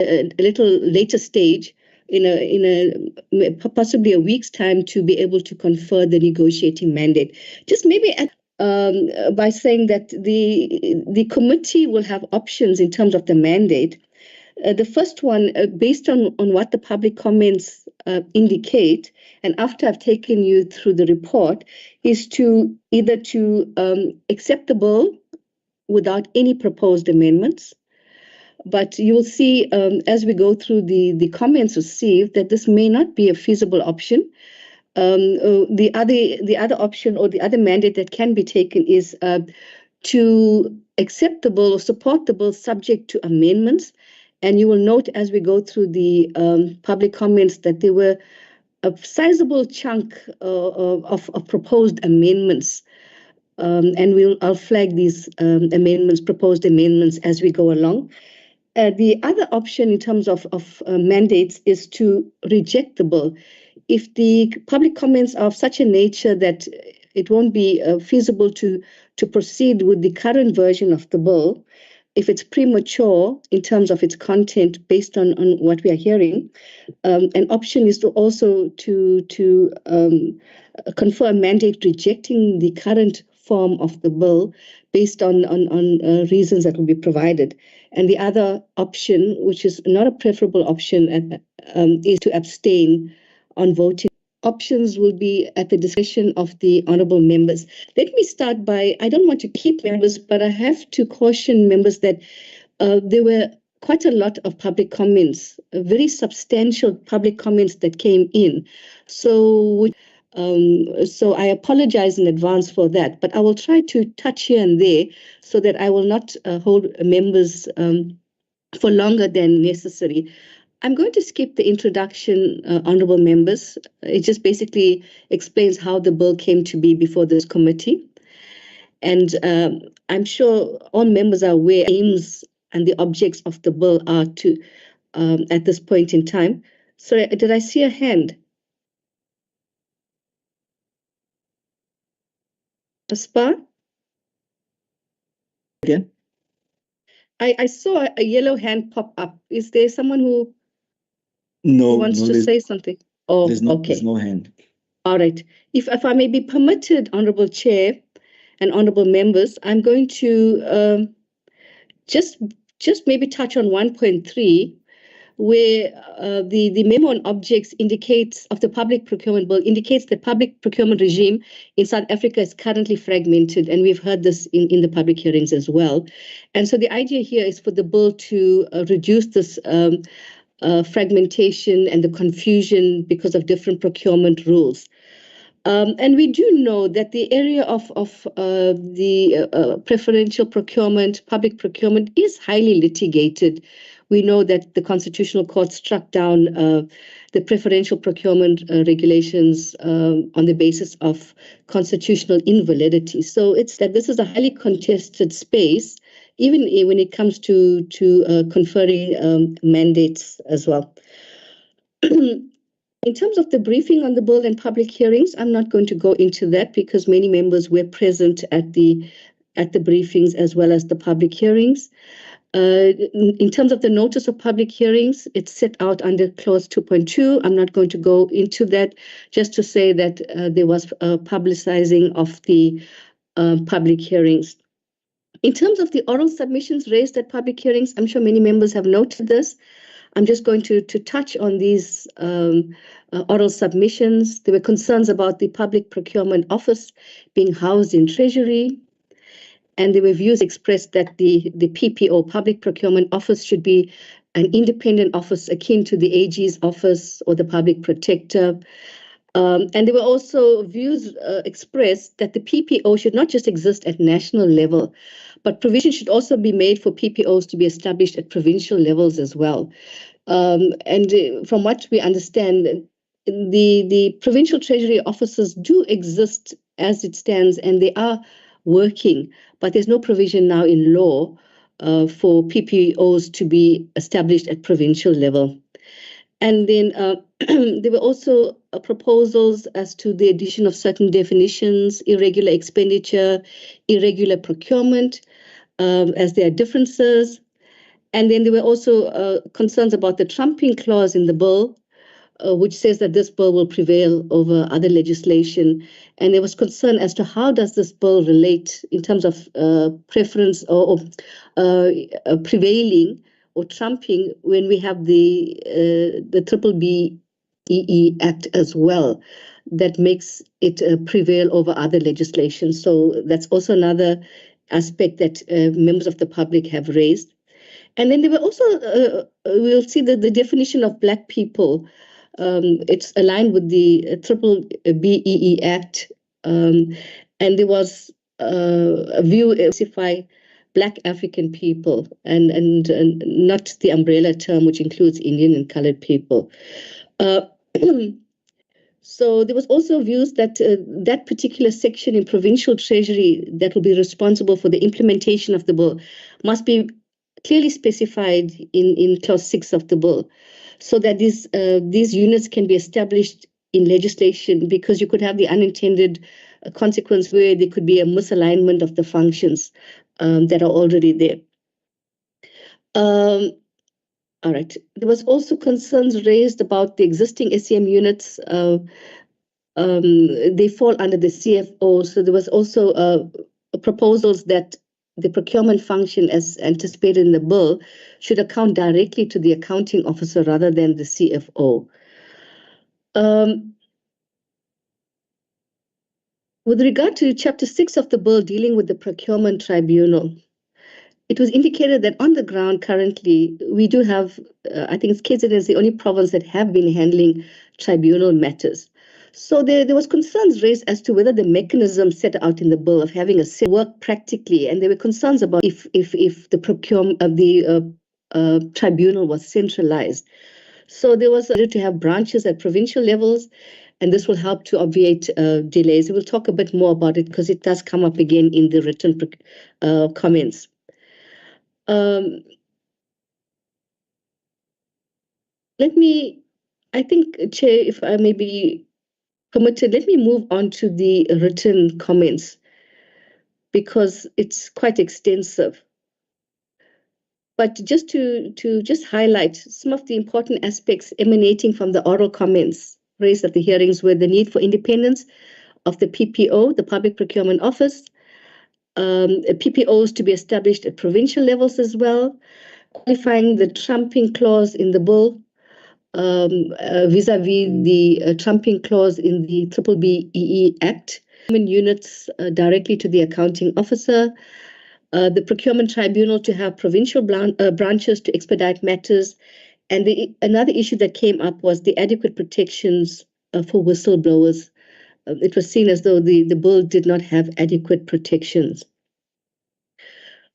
a little later stage, in a possibly a week's time, to be able to confer the negotiating mandate. Just maybe by saying that the committee will have options in terms of the mandate. The first one, based on what the public comments indicate, and after I've taken you through the report, is to either to accept the bill without any proposed amendments. But you will see as we go through the comments received that this may not be a feasible option. The other option, or the other mandate that can be taken, is to accept the bill or support the bill subject to amendments. And you will note as we go through the public comments that there were a sizable chunk of proposed amendments. And I'll flag these proposed amendments, as we go along. The other option in terms of mandates is to reject the bill. If the public comments are of such a nature that it won't be feasible to proceed with the current version of the bill, if it's premature in terms of its content based on what we are hearing, an option is to also to confer a mandate rejecting the current form of the bill based on reasons that will be provided. And the other option, which is not a preferable option, is to abstain on voting. Options will be at the discretion of the honourable members. Let me start by, I don't want to keep members, but I have to caution members that there were quite a lot of public comments, very substantial public comments that came in. So I apologize in advance for that, but I will try to touch here and there so that I will not hold members for longer than necessary. I'm going to skip the introduction, honourable members. It just basically explains how the bill came to be before this committee. And I'm sure all members are aware aims and the objects of the bill are to, at this point in time. Sorry, did I see a hand? Aspar? Again? I saw a yellow hand pop up. Is there someone who wants to say something? Oh, okay. There's no hand. All right. If I may be permitted, Honourable Chair and honourable members, I'm going to just maybe touch on 1.3, where the memo on objects indicates of the public procurement bill indicates the public procurement regime in South Africa is currently fragmented, and we've heard this in the public hearings as well. And so the idea here is for the bill to reduce this fragmentation and the confusion because of different procurement rules. And we do know that the area of the preferential procurement, public procurement, is highly litigated. We know that the Constitutional Court struck down the preferential procurement regulations on the basis of constitutional invalidity. So it's that this is a highly contested space, even when it comes to conferring mandates as well. In terms of the briefing on the bill and public hearings, I'm not going to go into that because many members were present at the briefings as well as the public hearings. In terms of the notice of public hearings, it's set out under clause 2.2. I'm not going to go into that, just to say that there was publicizing of the public hearings. In terms of the oral submissions raised at public hearings, I'm sure many members have noted this. I'm just going to touch on these oral submissions. There were concerns about the Public Procurement Office being housed in Treasury, and there were views expressed that the PPO, Public Procurement Office, should be an independent office akin to the AG's office or the Public Protector. And there were also views expressed that the PPO should not just exist at national level, but provision should also be made for PPOs to be established at provincial levels as well. And from what we understand, the provincial treasury offices do exist as it stands, and they are working, but there's no provision now in law for PPOs to be established at provincial level. And then there were also proposals as to the addition of certain definitions, irregular expenditure, irregular procurement, as there are differences. And then there were also concerns about the trumping clause in the bill, which says that this bill will prevail over other legislation. And there was concern as to how does this bill relate in terms of preference or prevailing or trumping when we have the Triple BEE Act as well that makes it prevail over other legislation. So that's also another aspect that members of the public have raised. And then there were also, we'll see that the definition of Black people, it's aligned with the Triple BEE Act. And there was a view to specify Black African people and not the umbrella term, which includes Indian and colored people. So there was also views that that particular section in provincial treasury that will be responsible for the implementation of the bill must be clearly specified in clause 6 of the bill, so that these units can be established in legislation, because you could have the unintended consequence where there could be a misalignment of the functions that are already there. All right. There was also concerns raised about the existing SEM units. They fall under the CFO. So there was also proposals that the procurement function, as anticipated in the bill, should account directly to the accounting officer rather than the CFO. With regard to Chapter 6 of the bill dealing with the procurement tribunal, it was indicated that on the ground currently, we do have, I think it's KZN is the only province that have been handling tribunal matters. So there was concerns raised as to whether the mechanism set out in the bill of having a work practically, and there were concerns about if the procurement of the tribunal was centralized. So there was a to have branches at provincial levels, and this will help to obviate delays. We'll talk a bit more about it because it does come up again in the written comments. I think, Chair, if I may be permitted, let me move on to the written comments because it's quite extensive. But just to highlight some of the important aspects emanating from the oral comments raised at the hearings were the need for independence of the PPO, the Public Procurement Office, PPOs to be established at provincial levels as well, qualifying the trumping clause in the bill vis-a-vis the trumping clause in the Triple BEE Act, units directly to the accounting officer, the procurement tribunal to have provincial branches to expedite matters, and another issue that came up was the adequate protections for whistleblowers. It was seen as though the bill did not have adequate protections.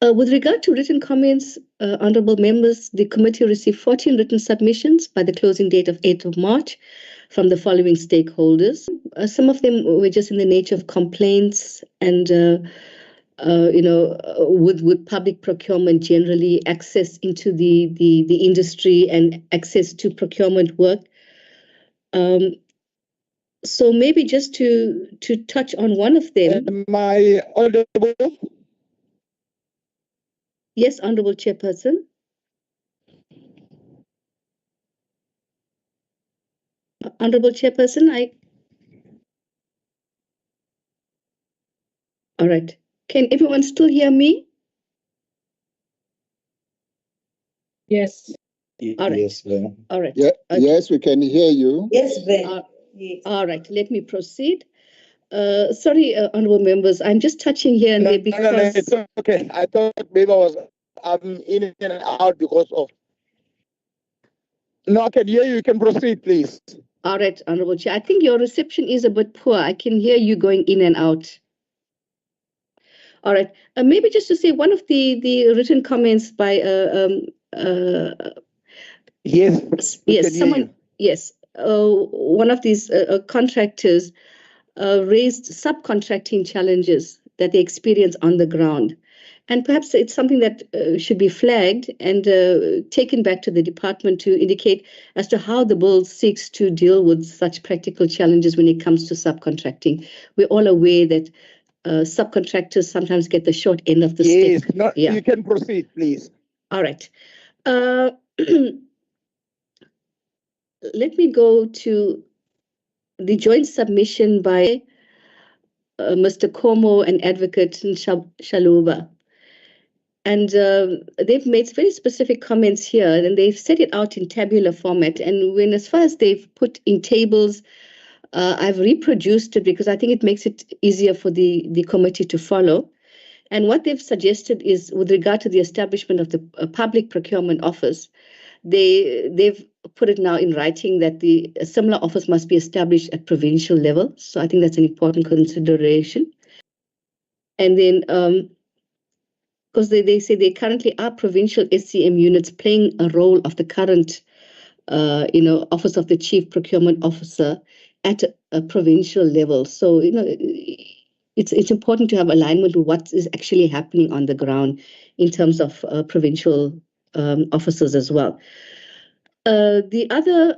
With regard to written comments, honourable members, the committee received 14 written submissions by the closing date of 8th of March from the following stakeholders. Some of them were just in the nature of complaints and, with public procurement generally, access into the industry and access to procurement work. So maybe just to touch on one of them. Am I audible? Yes, Honourable Chairperson. Honourable Chairperson, All right. Can everyone still hear me? Yes. All right. Yes, ma'am. All right. Yeah, Okay. yes, we can hear you. Yes, Ben. Yes. All right. Let me proceed. Sorry, honourable members, I'm just touching here and there because... No, it's okay. I thought maybe I'm in and out because of... No, I can hear you. You can proceed, please. All right, Honourable Chair. I think your reception is a bit poor. I can hear you going in and out. All right. Maybe just to say one of the written comments by... yes, someone... Yes, one of these contractors raised subcontracting challenges that they experience on the ground. And perhaps it's something that should be flagged and taken back to the department to indicate as to how the bill seeks to deal with such practical challenges when it comes to subcontracting. We're all aware that subcontractors sometimes get the short end of the stick. Yes, you can proceed, please. All right. Uh, let me go to the joint submission by Mr. Como and Advocate Shaluba. And they've made very specific comments here, and they've set it out in tabular format. And when, as far as they've put in tables, I've reproduced it because I think it makes it easier for the committee to follow. And what they've suggested is, with regard to the establishment of the Public Procurement Office, they've put it now in writing that a similar office must be established at provincial level. So I think that's an important consideration. And then, because they say they currently are provincial SCM units playing a role of the current, Office of the Chief Procurement Officer at a provincial level. So, it's important to have alignment with what is actually happening on the ground in terms of provincial officers as well. The other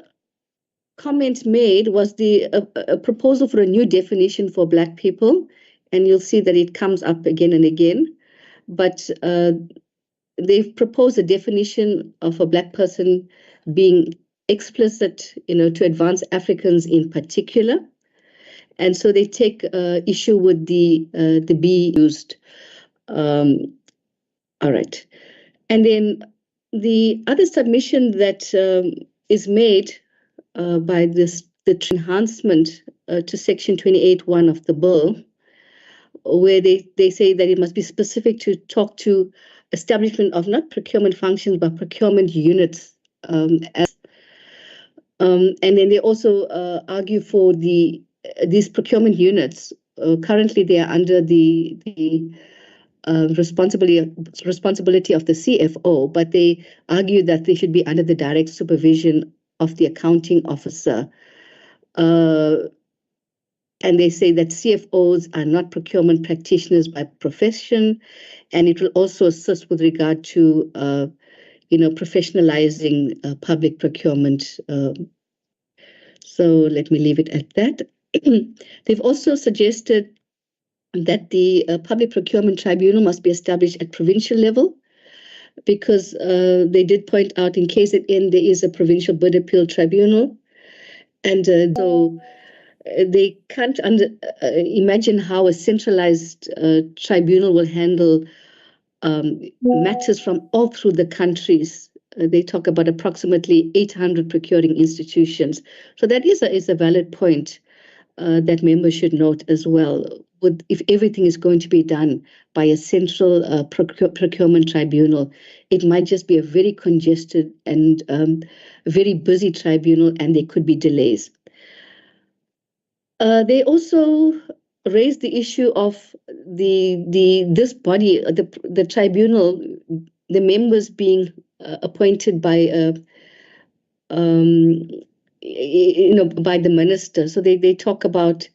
comment made was a proposal for a new definition for Black people, and you'll see that it comes up again and again. But they've proposed a definition of a Black person being explicit, to advance Africans in particular. And so they take issue with the be used. All right. And then the other submission that is made by the enhancement to Section 28(1) of the bill, where they say that it must be specific to talk to establishment of not procurement functions, but procurement units. And then they also argue for these procurement units. Currently, they are under the responsibility of the CFO, but they argue that they should be under the direct supervision of the accounting officer. And they say that CFOs are not procurement practitioners by profession, and it will also assist with regard to, professionalizing public procurement. So let me leave it at that. They've also suggested that the Public Procurement Tribunal must be established at provincial level, because they did point out in KZN there is a provincial bid appeal tribunal, and so they can't imagine how a centralized tribunal will handle matters from all through the countries. They talk about approximately 800 procuring institutions. So that is a valid point that members should note as well. If everything is going to be done by a central procurement tribunal, it might just be a very congested and very busy tribunal, and there could be delays. They also raised the issue of this body, the tribunal, the members being appointed by by the minister. So they talk about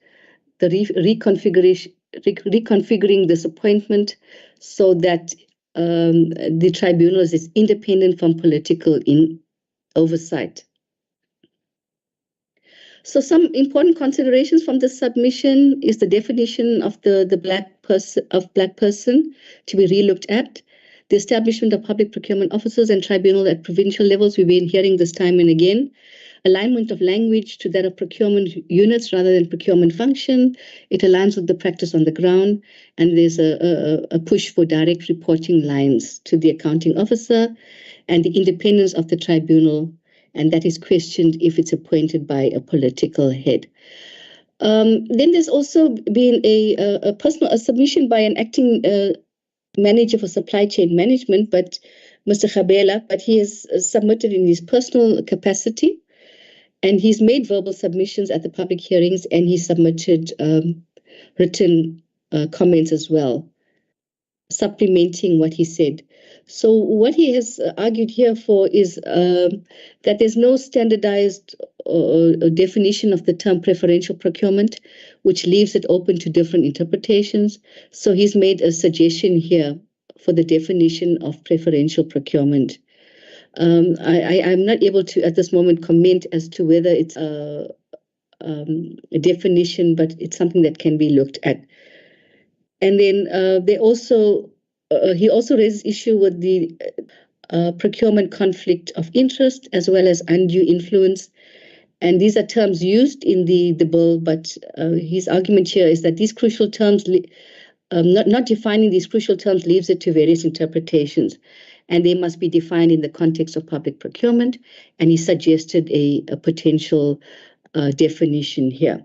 the reconfiguring this appointment so that the tribunal is independent from political oversight. So some important considerations from the submission is the definition of the black person to be relooked at, the establishment of public procurement officers and tribunal at provincial levels. We've been hearing this time and again. Alignment of language to that of procurement units rather than procurement function. It aligns with the practice on the ground, and there's a push for direct reporting lines to the accounting officer, and the independence of the tribunal, and that is questioned if it's appointed by a political head. Then there's also been a submission by an acting manager for supply chain management, but Mr. Khabela, but he has submitted in his personal capacity, and he's made verbal submissions at the public hearings, and he submitted written comments as well, supplementing what he said. So what he has argued here for is that there's no standardized definition of the term preferential procurement, which leaves it open to different interpretations. So he's made a suggestion here for the definition of preferential procurement. I'm not able to, at this moment, comment as to whether it's a definition, but it's something that can be looked at. And then he also raises issue with the procurement conflict of interest, as well as undue influence. And these are terms used in the bill, but his argument here is that these crucial terms, not defining these crucial terms leaves it to various interpretations, and they must be defined in the context of public procurement. And he suggested a potential definition here.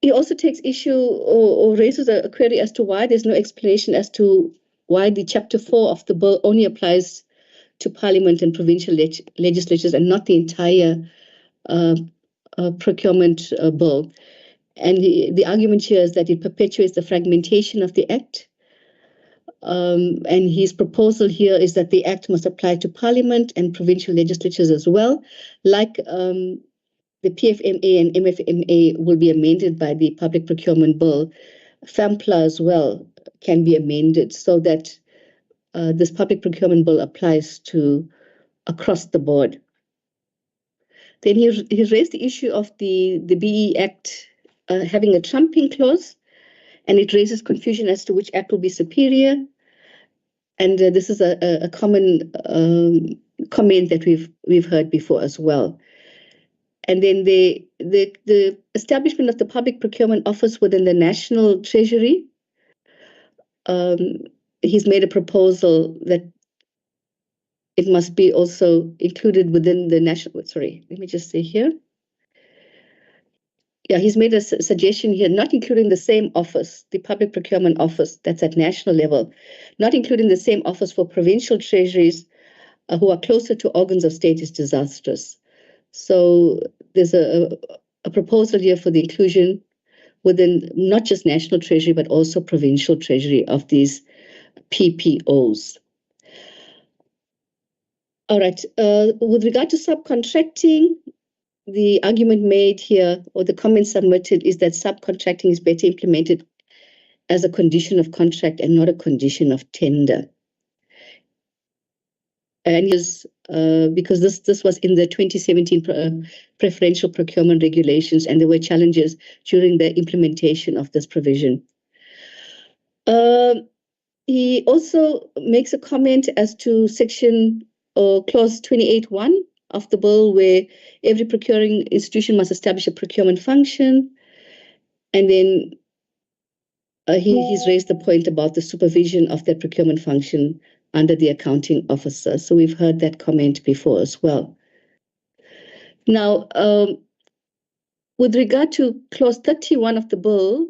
He also takes issue or raises a query as to why there's no explanation as to why the Chapter 4 of the bill only applies to Parliament and provincial legislatures and not the entire procurement bill. And the argument here is that it perpetuates the fragmentation of the Act. And his proposal here is that the Act must apply to Parliament and provincial legislatures as well, like the PFMA and MFMA will be amended by the Public Procurement Bill. FAMPLA as well can be amended so that this Public Procurement Bill applies to across the board. Then he raised the issue of the BE Act having a trumping clause, and it raises confusion as to which act will be superior. And this is a common comment that we've heard before as well. And then the establishment of the Public Procurement Office within the National Treasury. He's made a proposal that it must be also included within the national. Sorry, let me just say here. Yeah, he's made a suggestion here, not including the same office, the Public Procurement Office that's at national level, not including the same office for provincial treasuries who are closer to organs of state is disastrous. So there's a proposal here for the inclusion within not just national treasury, but also provincial treasury of these PPOs. All right, with regard to subcontracting, the argument made here, or the comment submitted, is that subcontracting is better implemented as a condition of contract and not a condition of tender. And because this was in the 2017 preferential procurement regulations, and there were challenges during the implementation of this provision. He also makes a comment as to section or clause 28.1 of the bill, where every procuring institution must establish a procurement function. And then he's raised the point about the supervision of that procurement function under the accounting officer. So we've heard that comment before as well. Now, with regard to clause 31 of the bill,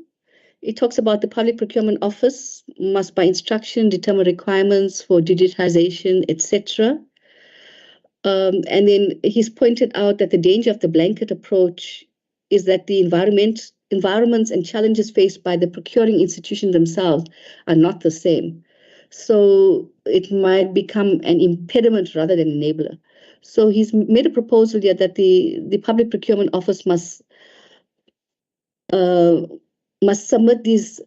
it talks about the Public Procurement Office must by instruction determine requirements for digitization, etc. And then he's pointed out that the danger of the blanket approach is that the environments and challenges faced by the procuring institution themselves are not the same. So it might become an impediment rather than an enabler. So he's made a proposal here that the Public Procurement Office must submit these.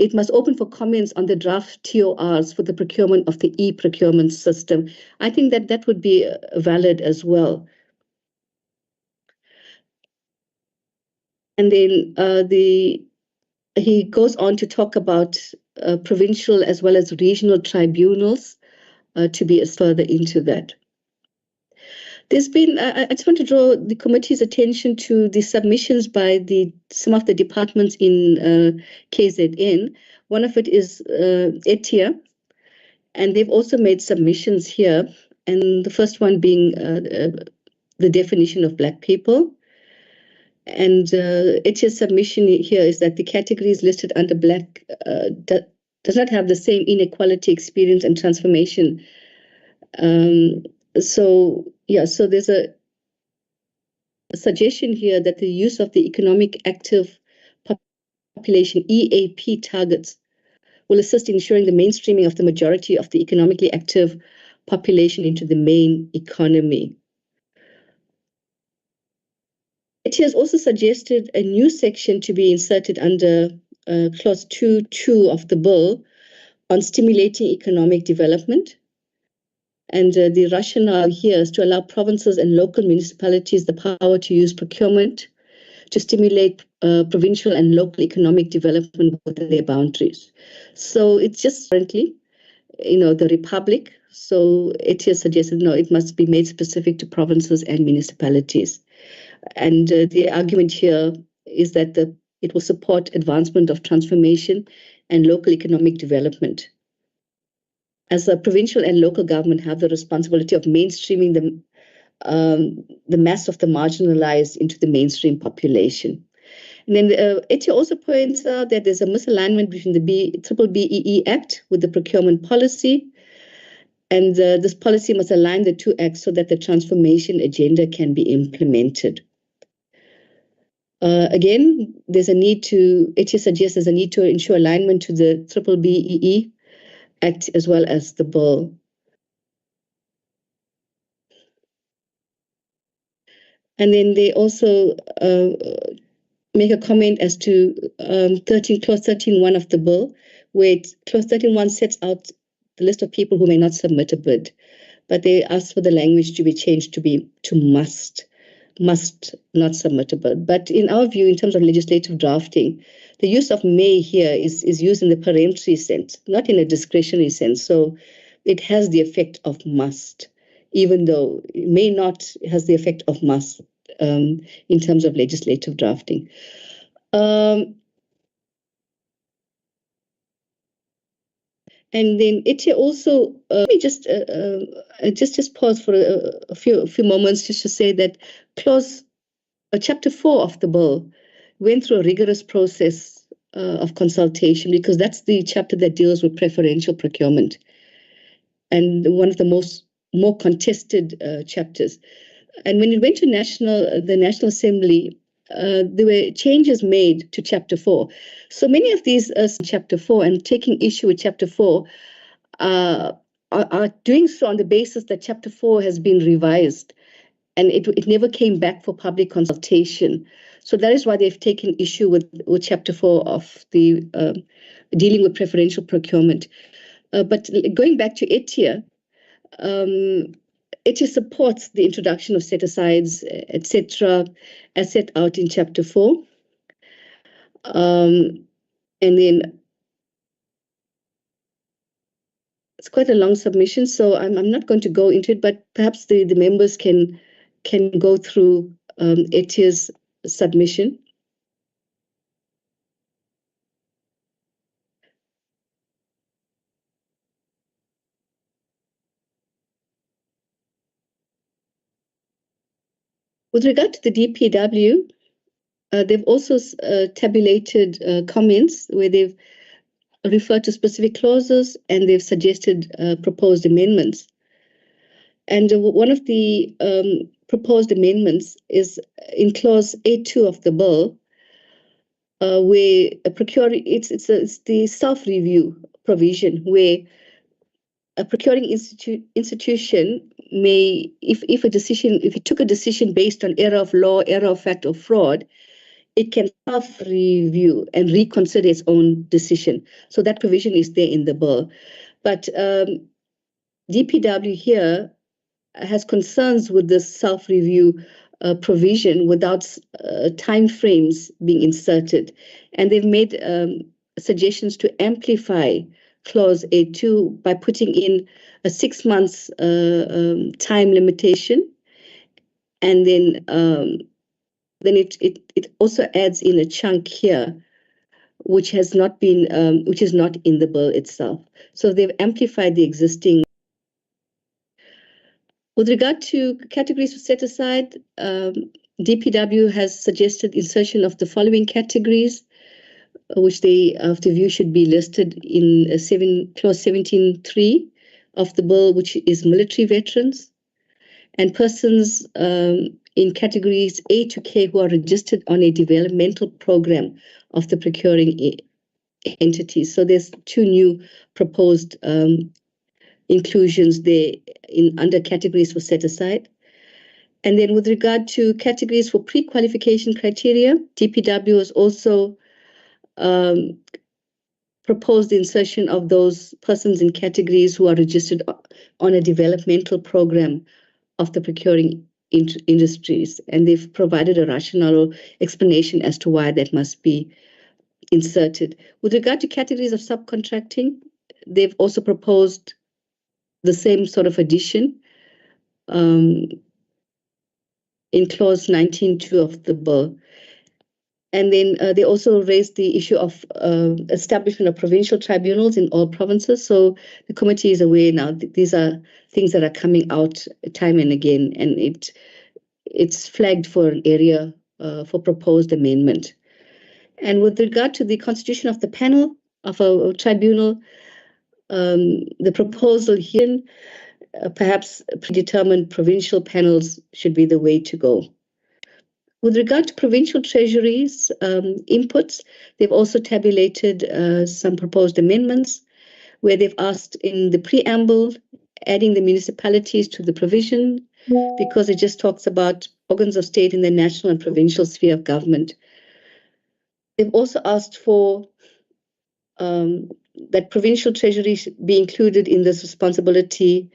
It must open for comments on the draft TORs for the procurement of the e-procurement system. I think that would be valid as well. And then he goes on to talk about provincial as well as regional tribunals to be as further into that. There's been, I just want to draw the committee's attention to the submissions by some of the departments in KZN. One of it is ETIA, and they've also made submissions here. And the first one being the definition of Black people. And ETIA's submission here is that the categories listed under Black does not have the same inequality, experience, and transformation. So there's a suggestion here that the use of the economic active population EAP targets will assist in ensuring the mainstreaming of the majority of the economically active population into the main economy. It has also suggested a new section to be inserted under clause 2.2 of the bill on stimulating economic development. And the rationale here is to allow provinces and local municipalities the power to use procurement to stimulate provincial and local economic development within their boundaries. So it's just currently, the Republic. So ETIAS suggested, no, it must be made specific to provinces and municipalities. And the argument here is that it will support advancement of transformation and local economic development. As a provincial and local government have the responsibility of mainstreaming the mass of the marginalized into the mainstream population. And then ETIA also points out that there's a misalignment between the BEE Act with the procurement policy. And this policy must align the two acts so that the transformation agenda can be implemented. Again, ETIA suggests there's a need to ensure alignment to the BEE Act as well as the bill. And then they also make a comment as to Clause 13.1 of the bill, where Clause 13.1 sets out the list of people who may not submit a bid, but they ask for the language to be changed to must not submit a bid. But in our view, in terms of legislative drafting, the use of may here is used in the peremptory sense, not in a discretionary sense. So it has the effect of must, even though it may not has the effect of must in terms of legislative drafting. And then ETIA also, let me just pause for a few moments just to say that Chapter 4 of the bill went through a rigorous process of consultation, because that's the chapter that deals with preferential procurement, and one of the more contested chapters. And when it went to the National Assembly, there were changes made to Chapter 4. So many of these Chapter 4 and taking issue with Chapter 4 are doing so on the basis that Chapter 4 has been revised, and it never came back for public consultation. So that is why they've taken issue with Chapter 4 of the dealing with preferential procurement. But going back to ETIA, ETIA supports the introduction of set-asides, etc., as set out in Chapter 4. And then it's quite a long submission, so I'm not going to go into it, but perhaps the members can go through ETIA's submission. With regard to the DPW, they've also tabulated comments where they've referred to specific clauses, and they've suggested proposed amendments. And one of the proposed amendments is in Clause 8.2 of the bill, where it's the self-review provision, where a procuring institution may, if it took a decision based on error of law, error of fact, or fraud, it can self-review and reconsider its own decision. So that provision is there in the bill. But DPW here has concerns with this self-review provision without timeframes being inserted. And they've made suggestions to amplify Clause 8.2 by putting in a 6 months time limitation, and then it also adds in a chunk here, which is not in the bill itself. So they've amplified the existing. With regard to categories for set aside, DPW has suggested insertion of the following categories, which they, of the view, should be listed in Clause 17.3 of the bill, which is military veterans and persons in categories A to K who are registered on a developmental program of the procuring entities. So there's 2 new proposed inclusions there under categories for set aside. And then with regard to categories for pre-qualification criteria, DPW has also proposed the insertion of those persons in categories who are registered on a developmental program of the procuring industries. And they've provided a rationale or explanation as to why that must be inserted. With regard to categories of subcontracting, they've also proposed the same sort of addition in clause 19.2 of the bill. And then they also raised the issue of establishment of provincial tribunals in all provinces. So the committee is aware now that these are things that are coming out time and again, and it's flagged for an area for proposed amendment. And with regard to the constitution of the panel of a tribunal, the proposal here, perhaps predetermined provincial panels should be the way to go. With regard to provincial treasuries inputs, they've also tabulated some proposed amendments where they've asked in the preamble, adding the municipalities to the provision, because it just talks about organs of state in the national and provincial sphere of government. They've also asked for that provincial treasuries be included in this responsibility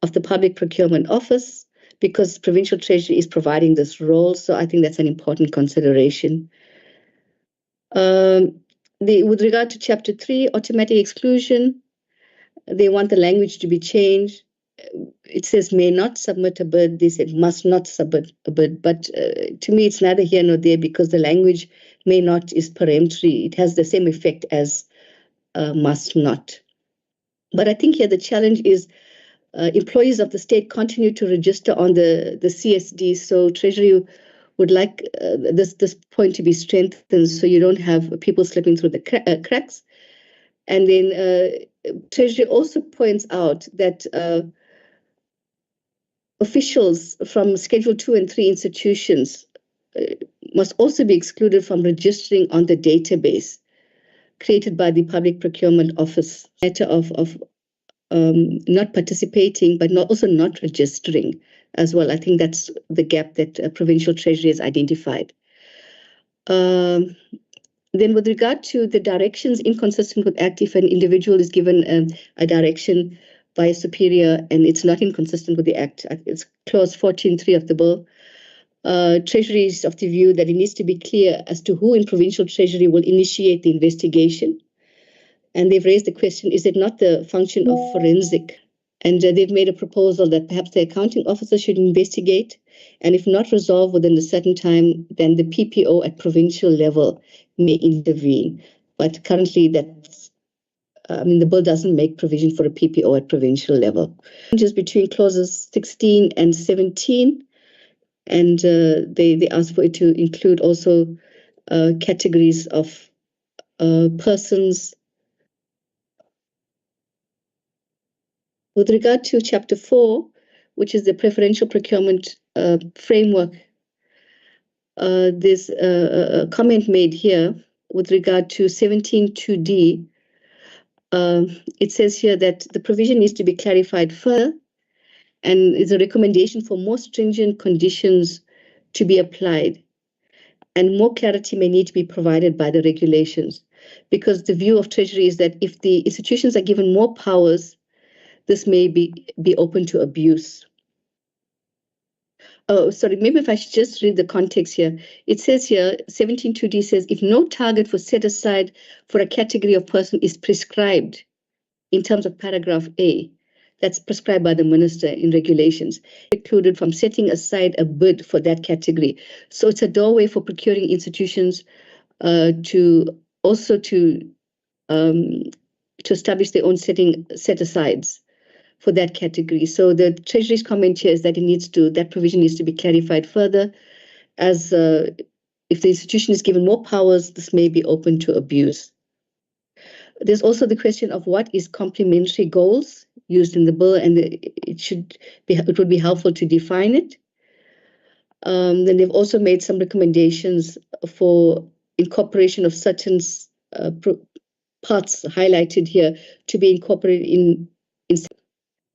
of the Public Procurement Office, because provincial treasury is providing this role. So I think that's an important consideration. With regard to Chapter 3, automatic exclusion, they want the language to be changed. It says may not submit a bid. They said must not submit a bid. But to me, it's neither here nor there, because the language may not is peremptory. It has the same effect as must not. But I think here the challenge is employees of the state continue to register on the CSD. So Treasury would like this point to be strengthened, so you don't have people slipping through the cracks. And then Treasury also points out that officials from Schedule 2 and 3 institutions must also be excluded from registering on the database created by the Public Procurement Office. Matter of not participating, but also not registering as well. I think that's the gap that Provincial Treasury has identified. Then with regard to the directions inconsistent with Act, if an individual is given a direction by a superior and it's not inconsistent with the Act, it's clause 14.3 of the bill. Treasury is of the view that it needs to be clear as to who in Provincial Treasury will initiate the investigation. And they've raised the question, is it not the function of forensic? And they've made a proposal that perhaps the accounting officer should investigate, and if not resolved within a certain time, then the PPO at provincial level may intervene. But currently, the bill doesn't make provision for a PPO at provincial level. Just between clauses 16 and 17, and they ask for it to include also categories of persons. With regard to Chapter 4, which is the preferential procurement framework, there's a comment made here with regard to 17.2D. It says here that the provision needs to be clarified further, and is a recommendation for more stringent conditions to be applied, and more clarity may need to be provided by the regulations, because the view of Treasury is that if the institutions are given more powers, this may be open to abuse. Oh, sorry, maybe if I should just read the context here. It says here, 17.2D says, if no target for set aside for a category of person is prescribed in terms of paragraph A, that's prescribed by the minister in regulations, included from setting aside a bid for that category. So it's a doorway for procuring institutions to establish their own set-asides for that category. So the Treasury's comment here is that that provision needs to be clarified further, as if the institution is given more powers, this may be open to abuse. There's also the question of what is complementary goals used in the bill, and it would be helpful to define it. Then they've also made some recommendations for incorporation of certain parts highlighted here to be incorporated in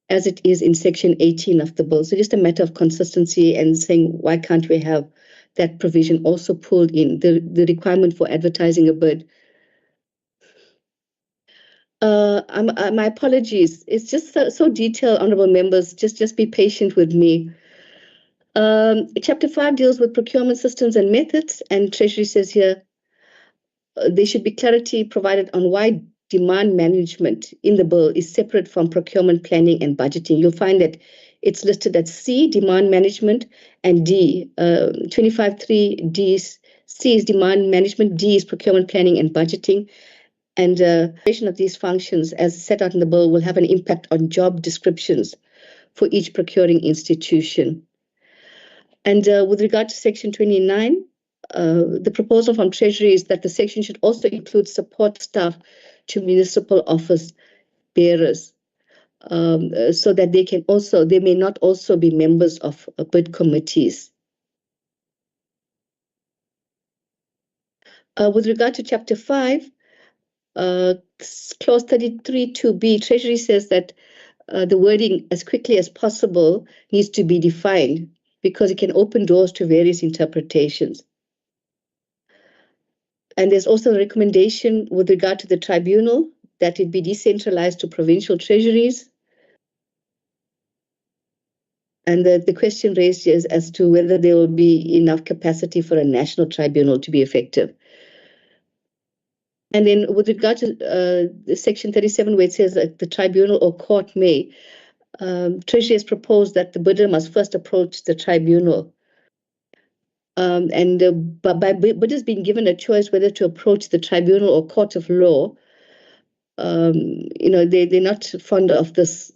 as it is in Section 18 of the bill. So just a matter of consistency and saying, why can't we have that provision also pulled in, the requirement for advertising a bid? My apologies. It's just so detailed, honorable members. Just be patient with me. Chapter 5 deals with procurement systems and methods, and Treasury says here there should be clarity provided on why demand management in the bill is separate from procurement planning and budgeting. You'll find that it's listed as C, demand management, and D, 25(3)(d). C is demand management, D is procurement planning and budgeting. And creation of these functions, as set out in the bill, will have an impact on job descriptions for each procuring institution. And with regard to Section 29, the proposal from Treasury is that the section should also include support staff to municipal office bearers, so that they may not also be members of bid committees. With regard to Chapter 5, Clause 33(2)(b), Treasury says that the wording "as quickly as possible" needs to be defined because it can open doors to various interpretations. And there's also a recommendation with regard to the tribunal that it be decentralized to provincial treasuries. And the question raised is as to whether there will be enough capacity for a national tribunal to be effective. And then with regard to the Section 37, where it says that the tribunal or court may, Treasury has proposed that the bidder must first approach the tribunal. But by bidders being given a choice whether to approach the tribunal or court of law, they're not fond of this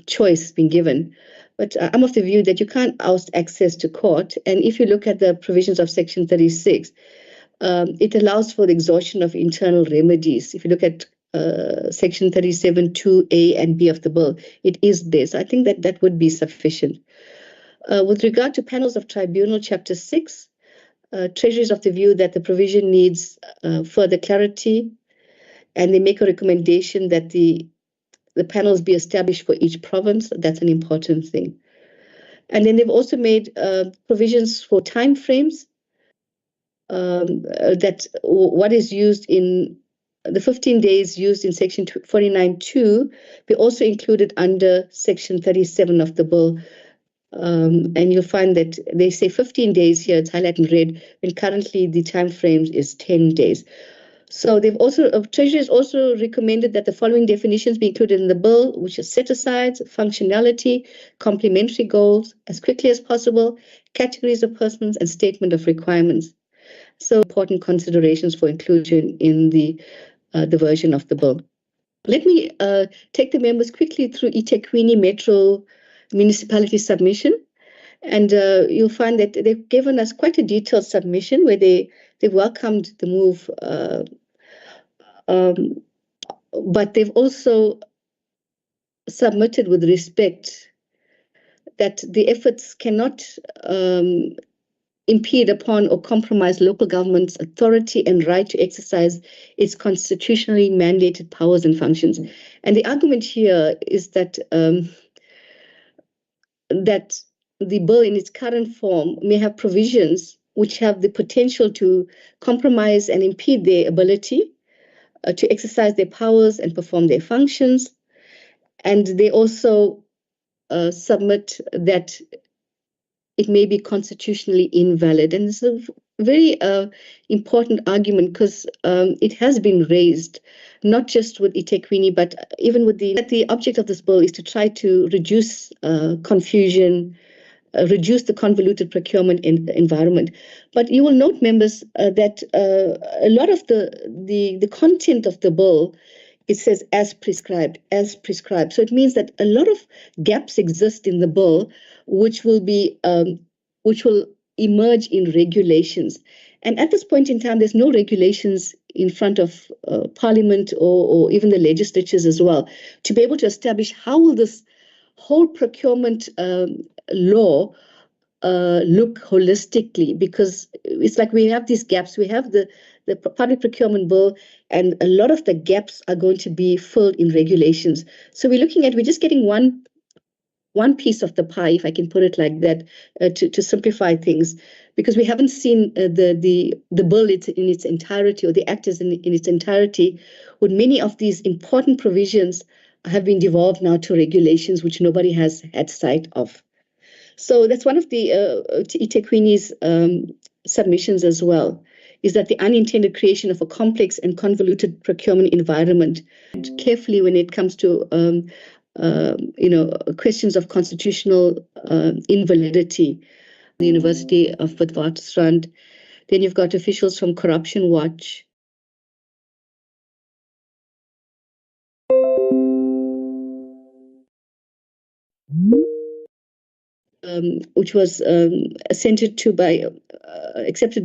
choice being given. But I'm of the view that you can't oust access to court. And if you look at the provisions of Section 36, it allows for the exhaustion of internal remedies. If you look at Section 37(2)(a) and (b) of the bill, it is there. So I think that would be sufficient. With regard to panels of tribunal, Chapter 6, Treasury is of the view that the provision needs further clarity, and they make a recommendation that the panels be established for each province. That's an important thing. And then they've also made provisions for timeframes, that what is used in the 15 days used in Section 49(2) be also included under Section 37 of the bill. And you'll find that they say 15 days here, it's highlighted in red, when currently the time frames is 10 days. So Treasury has also recommended that the following definitions be included in the bill, which is set-asides, functionality, complementary goals, as quickly as possible, categories of persons, and statement of requirements. So important considerations for inclusion in the version of the bill. Let me take the members quickly through eThekwini Metro Municipality submission. And you'll find that they've given us quite a detailed submission where they welcomed the move, but they've also submitted with respect that the efforts cannot impede upon or compromise local government's authority and right to exercise its constitutionally mandated powers and functions. And the argument here is that that the bill in its current form may have provisions which have the potential to compromise and impede their ability to exercise their powers and perform their functions. And they also submit that it may be constitutionally invalid. And this is a very important argument because it has been raised, not just with eThekwini, but even with the object of this bill is to try to reduce confusion, reduce the convoluted procurement environment. But you will note, members, that a lot of the content of the bill, it says as prescribed. So it means that a lot of gaps exist in the bill, which will emerge in regulations. And at this point in time, there's no regulations in front of Parliament or even the legislatures as well to be able to establish how will this whole procurement law look holistically, because it's like we have these gaps. We have the public procurement bill, and a lot of the gaps are going to be filled in regulations. So we're just getting one piece of the pie, if I can put it like that, to simplify things, because we haven't seen the bill in its entirety, or the act in its entirety, with many of these important provisions have been devolved now to regulations which nobody has had sight of. So that's one of the eThekwini's submissions as well. is that the unintended creation of a complex and convoluted procurement environment, carefully when it comes to questions of constitutional invalidity. The University of Witwatersrand. Then you've got officials from Corruption Watch. Which was accepted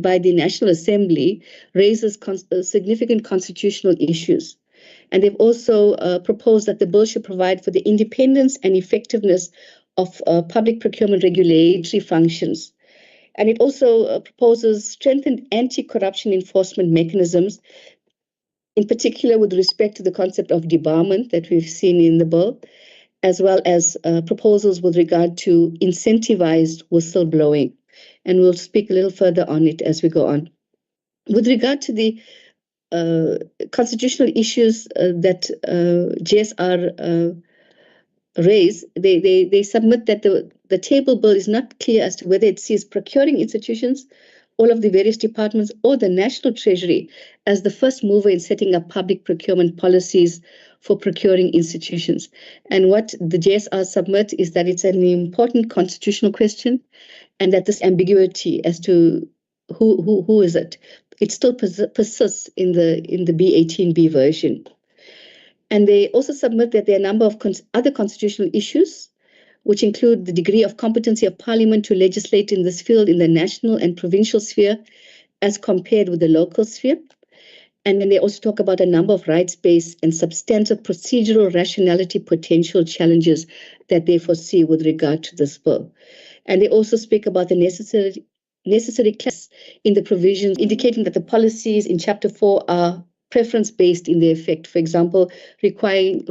by the National Assembly, raises significant constitutional issues. And they've also proposed that the bill should provide for the independence and effectiveness of public procurement regulatory functions. And it also proposes strengthened anti-corruption enforcement mechanisms, in particular with respect to the concept of debarment that we've seen in the bill, as well as proposals with regard to incentivized whistleblowing. And we'll speak a little further on it as we go on. With regard to the constitutional issues that GSR raise, they submit that the table bill is not clear as to whether it sees procuring institutions, all of the various departments, or the National Treasury as the first mover in setting up public procurement policies for procuring institutions. And what the JSR submit is that it's an important constitutional question, and that this ambiguity as to who is it still persists in the B18B version. And they also submit that there are a number of other constitutional issues, which include the degree of competency of Parliament to legislate in this field in the national and provincial sphere as compared with the local sphere. And then they also talk about a number of rights-based and substantive procedural rationality potential challenges that they foresee with regard to this bill. And they also speak about the necessary class in the provisions, indicating that the policies in Chapter 4 are preference-based in their effect. For example, requiring